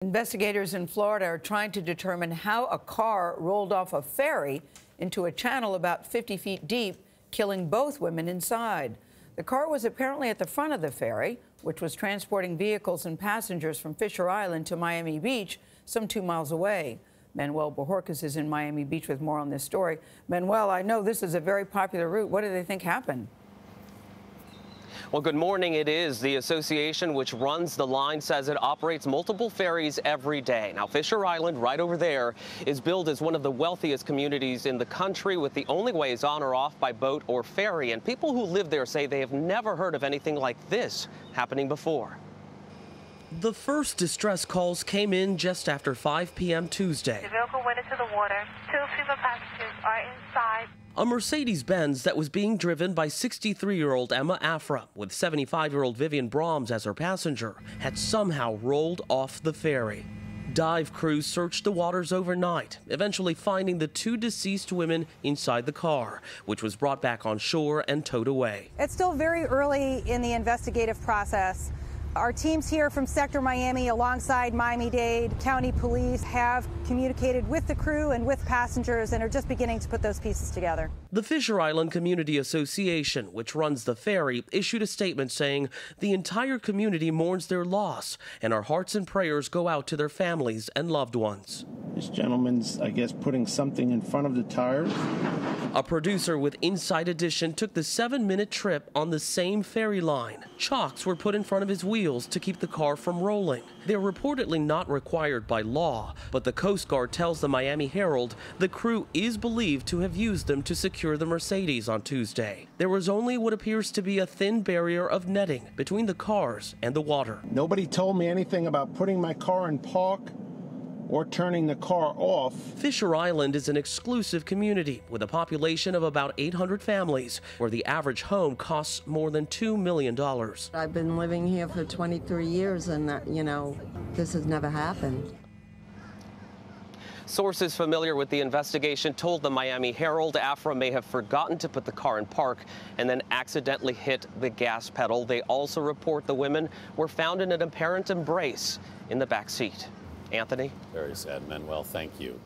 Investigators in Florida are trying to determine how a car rolled off a ferry into a channel about 50 feet deep, killing both women inside. The car was apparently at the front of the ferry, which was transporting vehicles and passengers from Fischer Island to Miami Beach, some 2 miles away. Manuel Bojorquez is in Miami Beach with more on this story. Manuel, I know this is a very popular route. What do they think happened? Well, good morning. It is. The association which runs the line says it operates multiple ferries every day. Now, Fischer Island, right over there, is billed as one of the wealthiest communities in the country, with the only ways on or off by boat or ferry. And people who live there say they have never heard of anything like this happening before. The first distress calls came in just after 5 p.m. Tuesday. The vehicle went into the water. 2 female passengers are inside. A Mercedes-Benz that was being driven by 63-year-old Emma Afra with 75-year-old Vivian Brahms as her passenger had somehow rolled off the ferry. Dive crews searched the waters overnight, eventually finding the 2 deceased women inside the car, which was brought back on shore and towed away. It's still very early in the investigative process. Our teams here from Sector Miami, alongside Miami-Dade County Police, have communicated with the crew and with passengers and are just beginning to put those pieces together. The Fischer Island Community Association, which runs the ferry, issued a statement saying the entire community mourns their loss and our hearts and prayers go out to their families and loved ones. This gentleman's, I guess, putting something in front of the tires. A producer with Inside Edition took the 7-minute trip on the same ferry line. Chocks were put in front of his wheels to keep the car from rolling. They're reportedly not required by law, but the Coast Guard tells the Miami Herald the crew is believed to have used them to secure the Mercedes on Tuesday. There was only what appears to be a thin barrier of netting between the cars and the water. Nobody told me anything about putting my car in park or turning the car off. Fischer Island is an exclusive community with a population of about 800 families, where the average home costs more than $2 million. I've been living here for 23 years and, this has never happened. Sources familiar with the investigation told the Miami Herald Afra may have forgotten to put the car in park and then accidentally hit the gas pedal. They also report the women were found in an apparent embrace in the back seat. Anthony? Very sad, Manuel. Thank you.